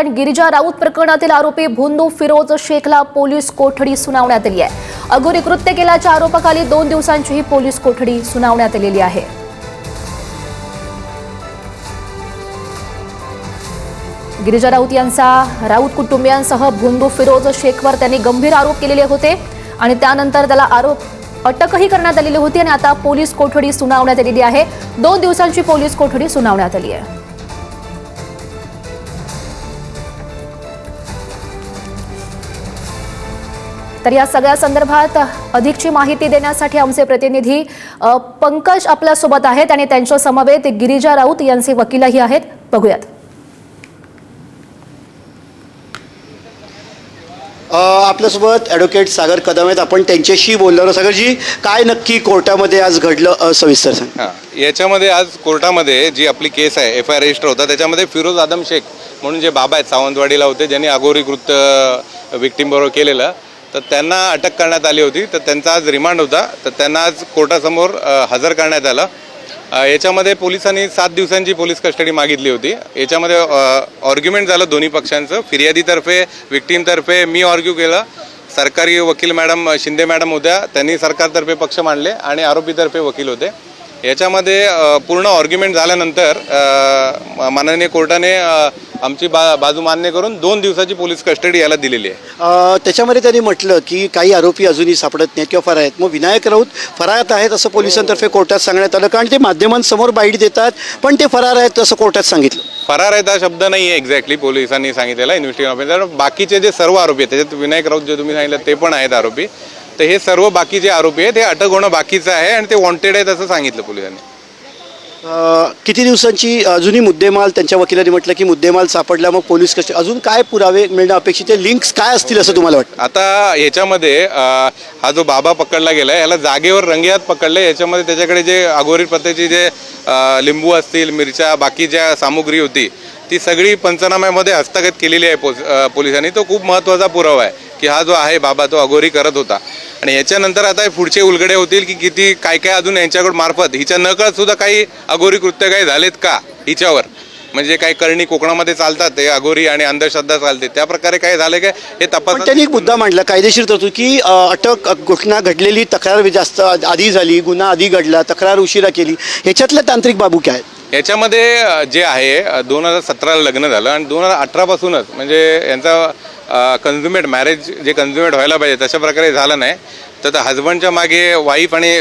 कारण गिरिजा राऊत प्रकरणातील आरोपी भोंदू फिरोज शेखला पोलीस कोठडी सुनावण्यात आली आहे। अघोरी कृत्य केल्याच्या आरोपाखाली 2 दिवसांची ही पोलीस कोठडी सुनावण्यात आलेली आहे। गिरिजा राऊत यांचा राऊत कुटुंबियांसह भोंदू फिरोज शेखवर त्यांनी गंभीर आरोप केलेले होते आणि त्यानंतर त्याला अटकही करण्यात आलेली होती आणि आता पोलीस कोठडी सुनावण्यात आलेली आहे। 2 दिवसांची पोलीस कोठडी सुनावण्यात आली आहे। तर या सगळ्या संदर्भात अधिकची माहिती देण्यासाठी आमचे प्रतिनिधी पंकज आपल्या सोबत आहेत आणि त्यांच्या समवेत गिरिजा राऊत यांचे वकीलही आहेत। बघूयात। आपल्यासोबत ॲडव्होकेट सागर कदम आहेत, आपण त्यांच्याशी बोलणार आहोत। सागरजी, काय नक्की कोर्टामध्ये आज घडलं सविस्तर सांग। याच्यामध्ये आज कोर्टामध्ये जी आपली केस आहे FIR रजिस्टर होता, त्याच्यामध्ये फिरोज आदम शेख म्हणून जे बाबा आहेत सावंतवाडीला होते, ज्यांनी अघोरी कृत्य विक्टीमबरोबर केलेलं, तर त्यांना अटक करण्यात आली होती। तर त्यांचा आज रिमांड होता, तर त्यांना आज कोर्टासमोर हजर करण्यात आलं। याच्यामध्ये पोलिसांनी 7 दिवसांची पोलीस कस्टडी मागितली होती। याच्यामध्ये आर्ग्युमेंट झालं दोन्ही पक्षांचं, फिर्यादीतर्फे विक्टीमतर्फे मी आर्ग्यू केलं, सरकारी वकील मॅडम शिंदे मॅडम होत्या, त्यांनी सरकारतर्फे पक्ष मांडले आणि आरोपीतर्फे वकील होते। याच्यामध्ये पूर्ण आर्ग्युमेंट झाल्यानंतर माननीय कोर्टाने आमची बाजू मान्य करून 2 दिवसाची पोलीस कस्टडी याला दिलेली आहे। त्याच्यामध्ये त्यांनी म्हटलं की काही आरोपी अजूनही सापडत नाहीत किंवा फरार आहेत। मग विनायक राऊत फरार आहेत असं पोलिसांतर्फे कोर्टात सांगण्यात आलं, कारण ते माध्यमांसमोर बाईट देतात, पण ते फरार आहेत असं कोर्टात सांगितलं। फरार आहेत हा शब्द नाही आहे एक्झॅक्टली पोलिसांनी सांगितलेला इन्व्हेस्टिगेशन ऑफिसर। बाकीचे जे सर्व आरोपी आहेत, त्याच्यात विनायक राऊत जे तुम्ही सांगितलं ते पण आहेत आरोपी, तर हे सर्व बाकीचे आरोपी आहेत, ते अटक होणं बाकीचं आहे आणि ते वॉन्टेड आहेत असं सांगितलं पोलिसांनी। किती दिवसांची अजूनही मुद्देमाल, त्यांच्या वकिलांनी म्हटलं की मुद्देमाल सापडला, मग पोलीस कसे अजून काय पुरावे मिळणं अपेक्षित आहे, लिंक्स काय असतील असं तुम्हाला वाटतं? आता याच्यामध्ये हा जो बाबा पकडला गेला याला जागेवर रंगेहात पकडले। याच्यामध्ये त्याच्याकडे जे अघोरी प्रत्येची जे लिंबू असतील, मिरच्या, बाकी ज्या सामुग्री होती ती सगळी पंचनाम्यामध्ये हस्तगत केलेली आहे पोलिसांनी। तो खूप महत्त्वाचा पुरावा आहे की हा जो आहे बाबा तो अघोरी करत होता। आणि याच्यानंतर आता पुढचे उलगडे होतील की किती काय काय अजून यांच्याकडून मार्फत हिच्या नकळत सुद्धा काही अघोरी कृत्य काही झालेत का हिच्यावर, म्हणजे काही करणी कोकणामध्ये चालतात ते अघोरी आणि अंधश्रद्धा चालते, त्या प्रकारे काय झाले काय हे तपास। त्यांनी एक मुद्दा मांडला कायदेशीर तरतूद की अटक घटना घडलेली तक्रार जास्त आधी झाली, गुन्हा आधी घडला, तक्रार उशिरा केली, ह्याच्यातल्या तांत्रिक बाबू काय आहेत? याच्यामध्ये जे आहे 2017ला लग्न झालं आणि 2018 पासूनच म्हणजे यांचा कन्झ्युमेट मॅरेज जे कन्झ्युमेट व्हायला पाहिजे तशा प्रकारे झालं नाही। तर हजबंडच्या मागे वाईफ आणि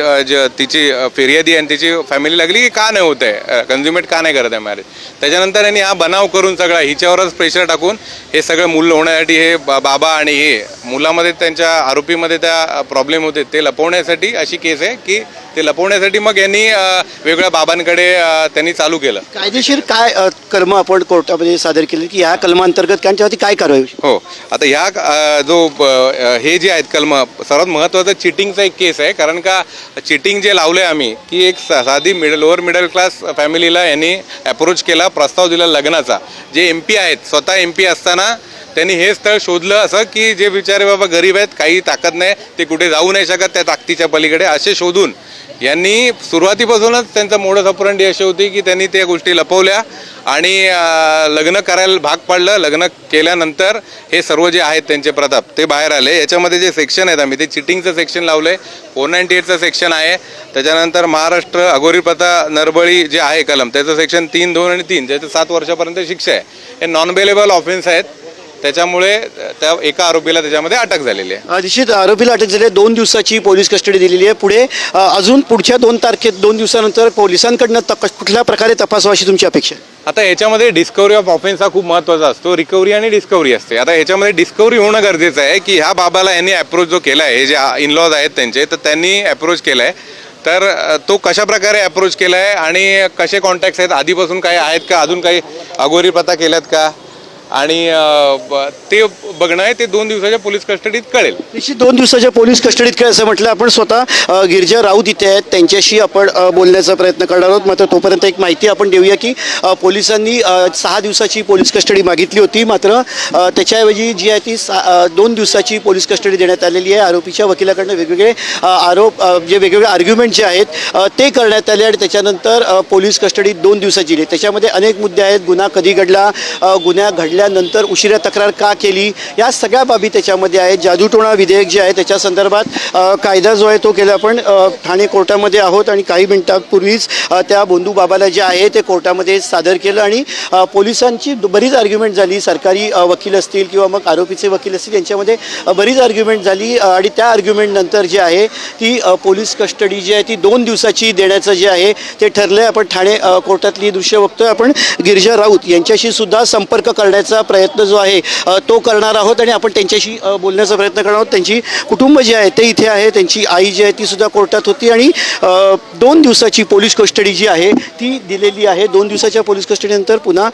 तिची फिर्यादी आणि तिची फॅमिली लागली की का नाही होत आहे, कन्झ्युमेट का नाही करत आहे मॅरेज। त्याच्यानंतर यांनी हा बनाव करून सगळा हिच्यावरच प्रेशर टाकून हे सगळं मूल होण्यासाठी हे बाबा आणि हे मुलामध्ये त्यांच्या आरोपीमध्ये त्या प्रॉब्लेम होते ते लपवण्यासाठी अशी केस आहे की ते लपवण्यासाठी मग यांनी वेगळ्या बाबांकडे त्यांनी चालू केलं। कायदेशीर काय कर्म आपण कोर्टामध्ये सादर केले की या कलमांतर्गत त्यांच्यावरती काय कारवाई? हो, आता ह्या जो हे जे आहेत कलम, सर्वात महत्त्वाचं चिटिंगचा एक केस आहे, कारण का चिटिंग जे लावले आम्ही की एक साधी लोअर मिडल क्लास फॅमिलीला यांनी अप्रोच केला, प्रस्ताव दिला लग्नाचा। जे MP आहेत, स्वतः MP असताना त्यांनी हे स्थळ शोधलं असं की जे बिचारे बाबा गरीब आहेत, काही ताकद नाही, ते कुठे जाऊ नाही शकत त्या ताकदीच्या पलीकडे, असे शोधून यांनी सुरुवातीपासूनच त्यांचं मोडस ऑपरंडी अशी होती की त्यांनी त्या गोष्टी लपवल्या आणि लग्न करायला भाग पाडलं। लग्न केल्यानंतर हे सर्व जे आहेत त्यांचे प्रताप ते बाहेर आले। याच्यामध्ये जे सेक्शन आहेत आम्ही ते चिटिंगचं सेक्शन लावलं आहे, 498चं सेक्शन आहे, त्याच्यानंतर महाराष्ट्र अघोरी प्रथा नरबळी जे आहे कलम त्याचं सेक्शन 3, 2 आणि 3 ज्याचं 7 वर्षापर्यंत शिक्षा आहे। हे नॉन बेलेबल ऑफेन्स आहेत, त्याच्यामुळे त्या एका आरोपीला त्याच्यामध्ये अटक झालेली आहे। निश्चित आरोपीला अटक झाली आहे, 2 दिवसाची पोलीस कस्टडी दिलेली आहे। पुढे अजून पुढच्या 2 तारखेत 2 दिवसानंतर पोलिसांकडनं कुठल्या प्रकारे तपास व्हायची तुमची अपेक्षा आहे? आता याच्यामध्ये डिस्कवरी ऑफ ऑफेन्स हा खूप महत्त्वाचा असतो, रिकव्हरी आणि डिस्कवरी असते। आता याच्यामध्ये डिस्कवरी होणं गरजेचं आहे की ह्या बाबाला यांनी अप्रोच जो केला आहे, हे जे इनलॉज आहेत त्यांचे, तर त्यांनी अप्रोच केला आहे, तर तो कशा प्रकारे अप्रोच केला आहे आणि कसे कॉन्टॅक्ट्स आहेत, आधीपासून काही आहेत का, अजून काही अघोरी प्रथा केल्यात का, आणि ते बघणं आहे, ते 2 दिवसाच्या पोलीस कस्टडीत कळेल। निश्चित 2 दिवसाच्या पोलीस कस्टडीत कळेल असं म्हटलं। आपण स्वतः गिरिजा राऊत इथे आहेत, त्यांच्याशी आपण बोलण्याचा प्रयत्न करणार आहोत। मात्र तोपर्यंत एक माहिती आपण देऊया की पोलिसांनी 6 दिवसाची पोलीस कस्टडी मागितली होती, मात्र त्याच्याऐवजी जी आहे ती 2 दिवसाची पोलीस कस्टडी देण्यात आलेली आहे। आरोपीच्या वकिलाकडनं वेगवेगळे जे वेगवेगळे आर्ग्युमेंट जे आहेत ते करण्यात आले आणि त्याच्यानंतर पोलीस कस्टडी 2 दिवसाची दिली। त्याच्यामध्ये अनेक मुद्दे आहेत, गुन्हा कधी घडला, गुन्हा घडल्या केल्यानंतर उशिरा तक्रार का केली, या सगळ्या बाबी त्याच्यामध्ये आहेत. जादूटोणा विधेयक जे आहे त्याच्या संदर्भात कायदा जो आहे तो केला. आपण ठाणे कोर्टामध्ये आहोत आणि काही मिनिटांपूर्वीच त्या बोंधू बाबाला जे आहे ते कोर्टामध्ये सादर केलं आणि पोलिसांची बरीच आर्ग्युमेंट झाली. सरकारी वकील असतील किंवा मग आरोपीचे वकील असतील यांच्यामध्ये बरीच आर्ग्युमेंट झाली आणि त्या आर्ग्युमेंटनंतर जे आहे ती पोलीस कस्टडी जी आहे ती 2 दिवसाची देण्याचं जे आहे ते ठरलं आहे. आपण ठाणे कोर्टातली दृश्य बघतोय. आपण गिरिजा राऊत यांच्याशी सुद्धा संपर्क करण्याचा प्रयत्न जो आहे तो करणार आहोत आणि आपण त्यांच्याशी बोलण्याचा प्रयत्न करणार आहोत. त्यांची कुटुंब जे आहे ते इथे आहे. त्यांची आई जी आहे ती सुद्धा कोर्टात होती आणि 2 दिवसाची पोलीस कस्टडी जी आहे ती दिलेली आहे. 2 दिवसाच्या पोलीस कस्टडीनंतर पुन्हा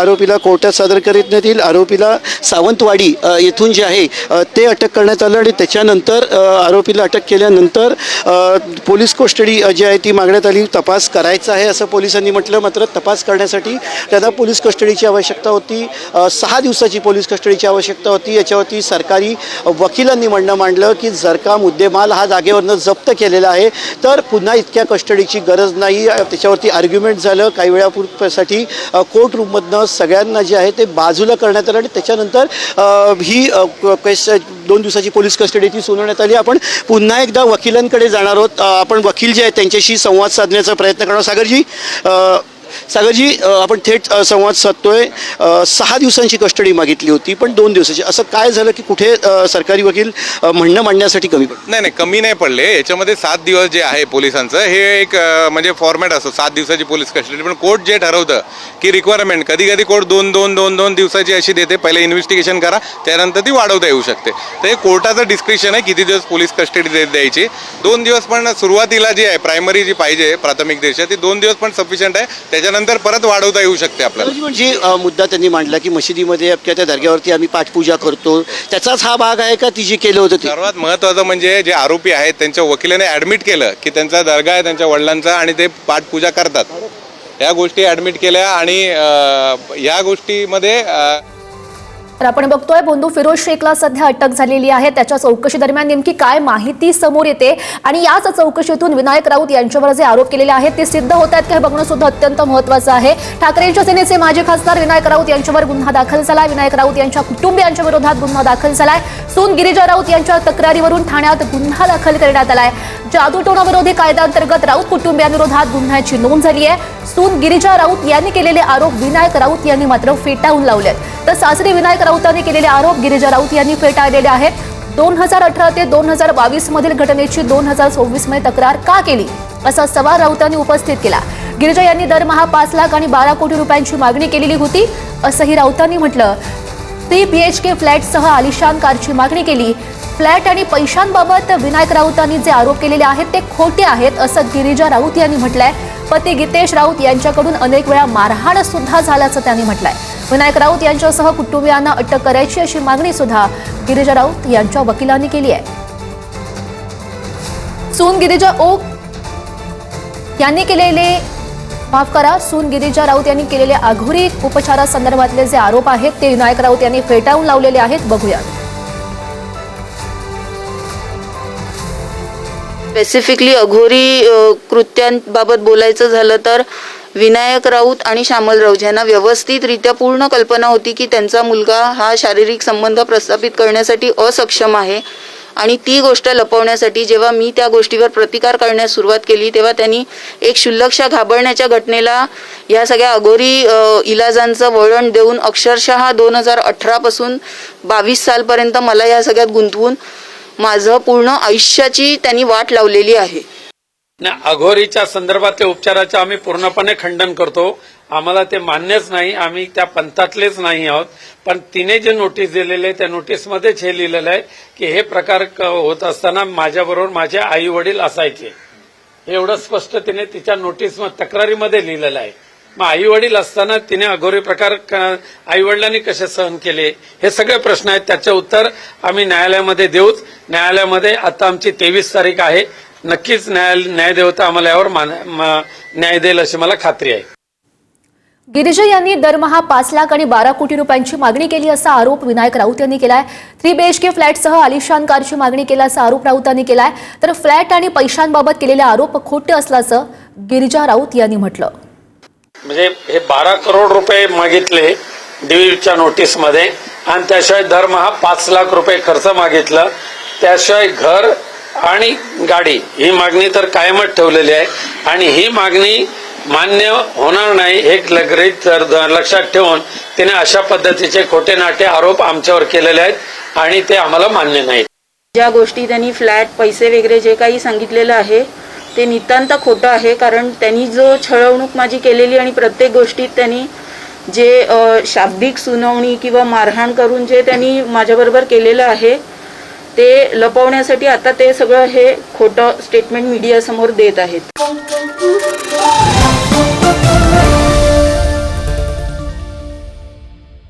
आरोपीला कोर्टात सादर करण्यात येईल. आरोपीला सावंतवाडी येथून जे आहे ते अटक करण्यात आलं आणि त्याच्यानंतर आरोपीला अटक केल्यानंतर पोलीस कस्टडी जी आहे ती मागण्यात आली. तपास करायचा आहे असं पोलिसांनी म्हटलं. मात्र तपास करण्यासाठी त्यांना पोलीस कस्टडीची आवश्यकता होती. 6 दिवसाची पोलीस कस्टडीची आवश्यकता होती. याच्यावरती सरकारी वकिलांनी म्हणणं मांडलं की जर का मुद्देमाल हा जागेवरनं जप्त केलेला आहे तर पुन्हा इतक्या कस्टडीची गरज नाही. त्याच्यावरती आर्ग्युमेंट झालं. काही वेळापूर्वीसाठी कोर्ट रूममधनं सगळ्यांना जे आहे ते बाजूला करण्यात आलं आणि त्याच्यानंतर ही केस 2 दिवसाची पोलीस कस्टडी ती सुनावण्यात आली. आपण पुन्हा एकदा वकिलांकडे जाणार आहोत. आपण वकील जे आहेत त्यांच्याशी संवाद साधण्याचा प्रयत्न करणार. सागरजी आपण थेट संवाद साधतोय. 6 दिवसांची कस्टडी मागितली होती पण 2 दिवसाची, असं काय झालं की कुठे सरकारी वकील म्हणणं मांडण्यासाठी कमी पडले? नाही कमी नाही पडले. याच्यामध्ये 7 दिवस जे आहे पोलिसांचं हे एक म्हणजे फॉर्मॅट असतो 7 दिवसाची पोलीस कस्टडी. पण कोर्ट जे ठरवतं की रिक्वायरमेंट कधी कधी कोर्ट 2 दिवसाची अशी देते. पहिले इन्व्हेस्टिगेशन करा त्यानंतर ती वाढवता येऊ शकते. तर हे कोर्टाचं डिस्क्रिप्शन आहे किती दिवस पोलीस कस्टडी द्यायची. 2 दिवस पण सुरुवातीला जी आहे प्रायमरी जी पाहिजे प्राथमिक दृष्ट्या ती 2 दिवस पण सफिशियंट आहे. त्याच्यानंतर परत वाढवता येऊ शकते आपल्याला. म्हणजे मुद्दा त्यांनी मांडला की मशिदीमध्ये त्या दर्ग्यावरती आम्ही पाठपूजा करतो, त्याचाच हा भाग आहे का ती जी केलं होतं? सर्वात महत्त्वाचं म्हणजे जे आरोपी आहेत त्यांच्या वकिलाने ॲडमिट केलं की त्यांचा दर्गा आहे त्यांच्या वडिलांचा आणि ते पाठपूजा करतात. या गोष्टी ॲडमिट केल्या आणि या गोष्टीमध्ये तर आपण बघतोय बोंधू फिरोज शेखला सध्या अटक झालेली आहे. त्याच्या चौकशी दरम्यान नेमकी काय माहिती समोर येते आणि याच चौकशीतून विनायक राऊत यांच्यावर जे आरोप केलेले आहेत ते सिद्ध होत आहेत का हे बघणं सुद्धा अत्यंत महत्त्वाचं आहे. ठाकरेंच्या सेनेचे माजी खासदार विनायक राऊत यांच्यावर गुन्हा दाखल झालाय. विनायक राऊत यांच्या कुटुंबियांच्या विरोधात गुन्हा दाखल झालाय. सून गिरिजा राऊत यांच्या तक्रारीवरून ठाण्यात गुन्हा दाखल करण्यात आलाय. जादूटोणा विरोधी कायद्याअंतर्गत राऊत कुटुंबियांविरोधात गुन्ह्याची नोंद झाली आहे. सून गिरिजा राऊत यांनी केलेले आरोप विनायक राऊत यांनी मात्र फेटाळून लावलेत. तर सासरी विनायक राऊतांनी केलेले आरोप गिरिजा राऊत यांनी फेटाळलेले आहेत. 2018 ते 2022 मधील घटनेची 2024 मध्ये तक्रार का केली असा सवाल राऊतांनी उपस्थित केला. गिरिजा यांनी दरमहा 5 लाख आणि 12 कोटी रुपयांची मागणी केलेली होती असंही राऊतांनी म्हटलं. 3 BHK फ्लॅटसह आलिशान कारची मागणी केली. फ्लॅट आणि पैशांबाबत विनायक राऊतांनी जे आरोप केलेले आहेत ते खोटे आहेत असं गिरिजा राऊत यांनी म्हटलंय. पती गीतेश राऊत यांच्याकडून अनेक वेळा मारहाण सुद्धा झाल्याचं त्यांनी म्हटलंय. विनायक राऊत यांच्यासह कुटुंबियांना अटक करायची अशी मागणी सुद्धा गिरिजा राऊत यांच्या वकिलांनी केली आहे. सून गिरिजा राऊत यांनी केलेले अघोरी उपचारासंदर्भातले जे आरोप आहेत ते विनायक राऊत यांनी फेटाळून लावलेले आहेत. बघूया. स्पेसिफिकली अघोरी कृत्यांबाबत बोलायचं झालं तर विनायक राऊत आणि श्यामल राऊत यांना व्यवस्थितरित्या पूर्ण कल्पना होती की त्यांचा मुलगा हा शारीरिक संबंध प्रस्थापित करण्यासाठी असक्षम आहे आणि ती गोष्ट लपवण्यासाठी जेव्हा मी त्या गोष्टीवर प्रतिकार करण्यास सुरुवात केली तेव्हा त्यांनी एक क्षुल्लकशा घाबरण्याच्या घटनेला या सगळ्या अघोरी इलाजांचं वळण देऊन अक्षरशः 2018 पासून 22 सालपर्यंत मला या सगळ्यात गुंतवून माझं पूर्ण आयुष्याची त्यांनी वाट लावलेली आहे. अघोरीच्या संदर्भातल्या उपचाराचं आम्ही पूर्णपणे खंडन करतो. आम्हाला ते मान्यच नाही. आम्ही त्या पंथातलेच नाही आहोत. पण तिने जे नोटीस दिलेले त्या नोटीसमध्येच हे लिहिलेलं आहे की हे प्रकार होत असताना माझ्याबरोबर माझे आई वडील असायचे. एवढं स्पष्ट तिने तिच्या नोटीस तक्रारीमध्ये लिहिलेलं आहे. मग आई वडील असताना तिने अघोरी प्रकार आई वडिलांनी कसे सहन केले हे सगळे प्रश्न आहेत. त्याचे उत्तर आम्ही न्यायालयामध्ये देऊच. न्यायालयामध्ये आता आमची 23 तारीख आहे. नक्कीच न्यायदेवता आम्हाला यावर न्याय देईल अशी मला खात्री आहे. गिरिजा यांनी दरमहा 5 लाख आणि 12 कोटी रुपयांची मागणी केली असा आरोप विनायक राऊत यांनी केलाय. 3 BHK फ्लॅटसह आलिशान कारची मागणी केल्याचा आरोप राऊतांनी केलाय. तर फ्लॅट आणि पैशांबाबत केलेले आरोप खोटे असल्याचं गिरिजा राऊत यांनी म्हटलं. म्हणजे हे 12 करोड रुपये मागितले DVच्या नोटीसमध्ये, आणि त्याशिवाय दरमहा 5 लाख रुपये खर्च मागितलं. त्याशिवाय घर आणि गाडी ही मागणी तर कायमच ठेवलेली आहे आणि ही मागणी मान्य होणार नाही हे लक्षात ठेवून तिने अशा पद्धतीचे खोटे नाटे आरोप आमच्यावर केलेले आहेत आणि ते आम्हाला मान्य नाहीत. ज्या गोष्टी त्यांनी फ्लॅट पैसे वगैरे जे काही सांगितलेलं आहे ते नितांत खोटं आहे. कारण त्यांनी जो छळवणूक माझी केलेली आणि प्रत्येक गोष्टीत त्यांनी जे शाब्दिक सुनावणी किंवा मारहाण करून जे त्यांनी माझ्याबरोबर केलेलं आहे ते लपवण्यासाठी आता ते सगळं हे खोटं स्टेटमेंट मीडियासमोर देत आहेत.